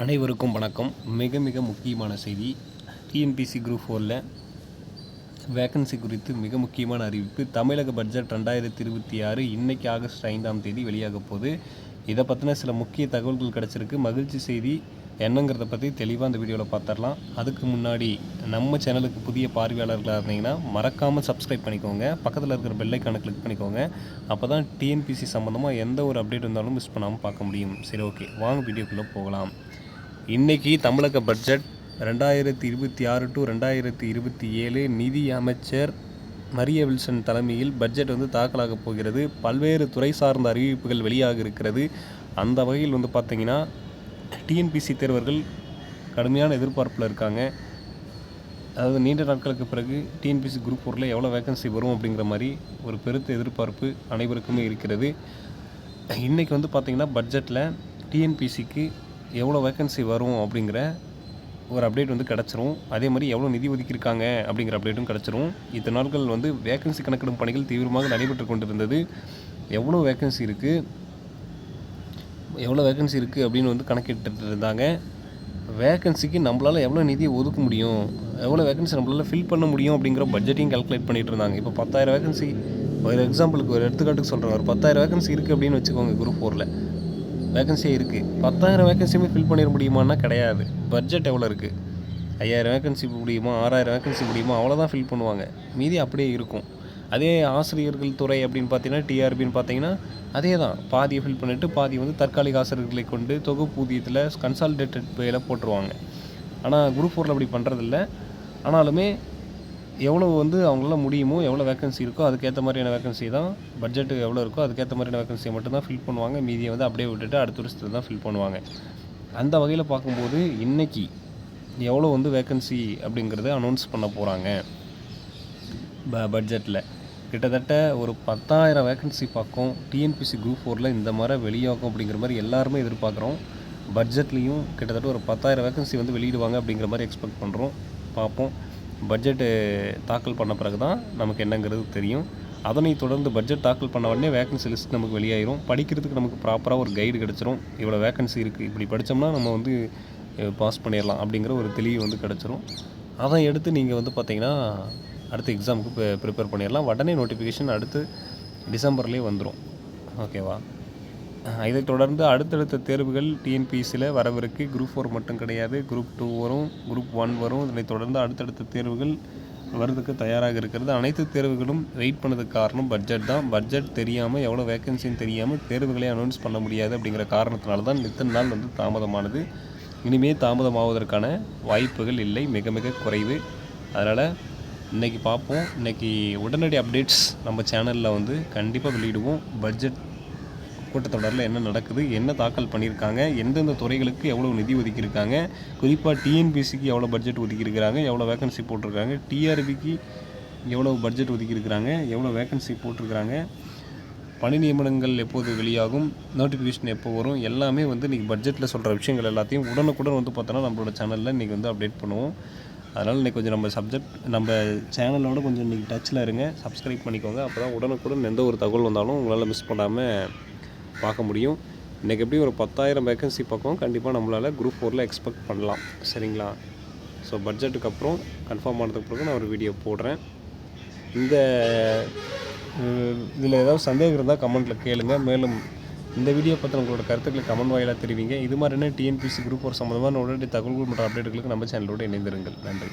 அனைவருக்கும் வணக்கம். மிக மிக முக்கியமான செய்தி. டிஎன்பிஎஸ்சி குரூப் 4ல் வேக்கன்சி குறித்து மிக முக்கியமான அறிவிப்பு. தமிழக பட்ஜெட் 2026 இன்றைக்கி ஆகஸ்ட் 5ஆம் தேதி வெளியாக போகுது. இதை பற்றின சில முக்கிய தகவல்கள் கிடச்சிருக்கு. மகிழ்ச்சி செய்தி என்னங்கிறத பற்றி தெளிவாக அந்த வீடியோவில் பார்த்துடலாம். அதுக்கு முன்னாடி நம்ம சேனலுக்கு புதிய பார்வையாளர்களாக இருந்தீங்கன்னா மறக்காமல் சப்ஸ்கிரைப் பண்ணிக்கோங்க. பக்கத்தில் இருக்கிற பெல்லைக்கானை கிளிக் பண்ணிக்கோங்க. அப்போ தான் டிஎன்பிஎஸ்சி சம்மந்தமாக எந்த ஒரு அப்டேட் இருந்தாலும் மிஸ் பண்ணாமல் பார்க்க முடியும். சரி, ஓகே, வாங்க வீடியோக்குள்ளே போகலாம். இன்றைக்கி தமிழக பட்ஜெட் 2026 to 2027 நிதி அமைச்சர் மரிய வில்சன் தலைமையில் பட்ஜெட் தாக்கலாக போகிறது. பல்வேறு துறை சார்ந்த அறிவிப்புகள் வெளியாக இருக்கிறது. அந்த வகையில் பார்த்திங்கன்னா டிஎன்பிஎஸ்சி தேர்வர்கள் கடுமையான எதிர்பார்ப்பில் இருக்காங்க. அதாவது நீண்ட நாட்களுக்கு பிறகு டிஎன்பிஎஸ்சி குரூப் 4ல் எவ்வளோ வேக்கன்சி வரும் அப்படிங்கிற மாதிரி ஒரு பெருத்த எதிர்பார்ப்பு அனைவருக்குமே இருக்கிறது. இன்றைக்கி பார்த்திங்கன்னா பட்ஜெட்டில் டிஎன்பிஎஸ்சிக்கு எவ்வளோ வேக்கன்சி வரும் அப்படிங்கிற ஒரு அப்டேட் கிடச்சிரும். அதே மாதிரி எவ்வளோ நிதி ஒதுக்கியிருக்காங்க அப்படிங்கிற அப்டேட்டும் கிடச்சிரும். இத்தனை நாட்கள் வேக்கன்சி கணக்கிடும் பணிகள் தீவிரமாக நடைபெற்று கொண்டிருந்தது. எவ்வளோ வேக்கன்சி இருக்குது அப்படின்னு கணக்கிட்டு இருந்தாங்க. வேக்கன்சிக்கு நம்மளால் எவ்வளோ நிதியை ஒதுக்க முடியும், எவ்வளோ வேக்கன்சி நம்மளால் ஃபில் பண்ண முடியும் அப்படிங்கிற பட்ஜெட்டையும் கால்குலேட் பண்ணிகிட்டு இருந்தாங்க. இப்போ 10,000 வேக்கன்சி, ஒரு எக்ஸாம்பிளுக்கு ஒரு எடுத்துக்காட்டுக்கு சொல்கிறேன், ஒரு 10,000 வேக்கன்சி இருக்குது அப்படின்னு வச்சுக்கோங்க. குரூப் 4ல் வேக்கன்சியே இருக்குது. 10,000 வேக்கன்சியுமே ஃபில் பண்ணிட முடியுமான்னா கிடையாது. பட்ஜெட் எவ்வளோ இருக்குது? 5,000 வேக்கன்சி முடியுமா, 6,000 வேக்கன்சி முடியுமா, அவ்வளோதான் ஃபில் பண்ணுவாங்க. மீதி அப்படியே இருக்கும். அதே ஆசிரியர்கள் துறை அப்படின்னு பார்த்தீங்கன்னா, டிஆர்பின்னு பார்த்தீங்கன்னா அதே தான். பாதியை ஃபில் பண்ணிவிட்டு பாதி தற்காலிக ஆசிரியர்களை கொண்டு தொகுப்பூதியத்தில் கன்சாலிடேட்டட் பேயில் போட்டுருவாங்க. ஆனால் குரூப் 4ல் அப்படி பண்ணுறதில்ல. ஆனாலுமே எவ்வளோ அவங்களால முடியுமோ, எவ்வளோ வேக்கன்சி இருக்கோ அதுக்கேற்ற மாதிரியான வேக்கன்சி தான், பட்ஜெட்டு எவ்வளோ இருக்கோ அதுக்கேற்ற மாதிரியான வேக்கன்சியை மட்டும்தான் ஃபில் பண்ணுவாங்க. மீதியை அப்படியே விட்டுட்டு அடுத்த வருஷத்தில் தான் ஃபில் பண்ணுவாங்க. அந்த வகையில் பார்க்கும்போது இன்றைக்கி எவ்வளோ வேக்கன்சி அப்படிங்கிறத அனௌன்ஸ் பண்ண போகிறாங்க. பட்ஜெட்டில் கிட்டத்தட்ட ஒரு 10,000 வேக்கன்சி பக்கம் டிஎன்பிஎஸ்சி குரூப் 4ல் இந்த மாதிரி வெளியாகும் அப்படிங்கிற மாதிரி எல்லாருமே எதிர்பார்க்குறோம். பட்ஜெட்லேயும் கிட்டத்தட்ட ஒரு 10,000 வேக்கன்சி வெளியிடுவாங்க அப்படிங்கிற மாதிரி எக்ஸ்பெக்ட் பண்ணுறோம். பார்ப்போம். பட்ஜெட்டு தாக்கல் பண்ண பிறகு தான் நமக்கு என்னங்கிறது தெரியும். அதனைத் தொடர்ந்து பட்ஜெட் தாக்கல் பண்ண உடனே வேக்கன்சி லிஸ்ட் நமக்கு வெளியாயிரும். படிக்கிறதுக்கு நமக்கு ப்ராப்பராக ஒரு கைடு கிடச்சிரும். இவ்வளோ வேக்கன்சி இருக்குது, இப்படி படித்தோம்னா நம்ம பாஸ் பண்ணிடலாம் அப்படிங்கிற ஒரு தெளிவு கிடச்சிரும். அதை எடுத்து நீங்கள் பார்த்தீங்கன்னா அடுத்த எக்ஸாமுக்கு ப்ரிப்பேர் பண்ணிடலாம். உடனே நோட்டிஃபிகேஷன் அடுத்து டிசம்பர்லேயே வந்துடும். ஓகேவா? இதைத் தொடர்ந்து அடுத்தடுத்த தேர்வுகள் டிஎன்பிஎஸ்சியில் வரவிருக்கு. குரூப் 4 மட்டும் கிடையாது, குரூப் 2 வரும், குரூப் 1 வரும். இதனைத் தொடர்ந்து அடுத்தடுத்த தேர்வுகள் வர்றதுக்கு தயாராக இருக்கிறது. அனைத்து தேர்வுகளும் வெயிட் பண்ணதுக்கு காரணம் பட்ஜெட் தான். பட்ஜெட் தெரியாமல், எவ்வளோ வேக்கன்சின்னு தெரியாமல் தேர்வுகளே அனௌன்ஸ் பண்ண முடியாது அப்படிங்கிற காரணத்தினால தான் இத்தனை நாள் தாமதமானது. இனிமேல் தாமதமாவதற்கான வாய்ப்புகள் இல்லை, மிக மிக குறைவு. அதனால் இன்றைக்கி பார்ப்போம். இன்றைக்கி உடனடி அப்டேட்ஸ் நம்ம சேனலில் கண்டிப்பாக வெளியிடுவோம். பட்ஜெட் கூட்டத்தொடரில் என்ன நடக்குது, என்ன தாக்கல் பண்ணியிருக்காங்க, எந்தெந்த துறைகளுக்கு எவ்வளோ நிதி ஒதுக்கியிருக்காங்க, குறிப்பாக டிஎன்பிஎஸ்சிக்கு எவ்வளோ பட்ஜெட் ஒதுக்கியிருக்கிறாங்க, எவ்வளோ வேக்கன்சி போட்டிருக்காங்க, டிஆர்பிக்கு எவ்வளோ பட்ஜெட் ஒதுக்கியிருக்கிறாங்க, எவ்வளோ வேக்கன்சி போட்டிருக்கிறாங்க, பணி நியமனங்கள் எப்போது வெளியாகும், நோட்டிஃபிகேஷன் எப்போ வரும், எல்லாமே இன்றைக்கி பட்ஜெட்டில் சொல்கிற விஷயங்கள் எல்லாத்தையும் உடனுக்குடன் பார்த்தோன்னா நம்மளோட சேனலில் இன்றைக்கி அப்டேட் பண்ணுவோம். அதனால் இன்றைக்கி கொஞ்சம் நம்ம சேனலோட கொஞ்சம் இன்றைக்கி டச்சில் இருங்க. சப்ஸ்கிரைப் பண்ணிக்கோங்க. அப்போ தான் உடனுக்குடன் எந்த ஒரு தகவல் வந்தாலும் உங்களால் மிஸ் பண்ணாமல் பார்க்க முடியும். இன்றைக்கி எப்படி ஒரு 10,000 வேக்கன்சி பக்கம் கண்டிப்பாக நம்மளால் குரூப் 4ல் எக்ஸ்பெக்ட் பண்ணலாம். சரிங்களா? ஸோ பட்ஜெட்டுக்கு அப்புறம் கன்ஃபார்ம் ஆனதுக்கு பிறகு நான் ஒரு வீடியோ போடுறேன். இதில் ஏதாவது சந்தேகம் இருந்தால் கமெண்ட்டில் கேளுங்க. மேலும் இந்த வீடியோ பற்றி உங்களோட கருத்துக்களை கமெண்ட் வாயிலாக தெரிவிங்க. இது மாதிரியான டிஎன்பிஎஸ்சி குரூப் 4 சம்மந்தமான உடனடி தகவல்கள் மற்றும் அப்டேட்டுகளுக்கு நம்ம சேனலோடு இணைந்திருங்கள். நன்றி.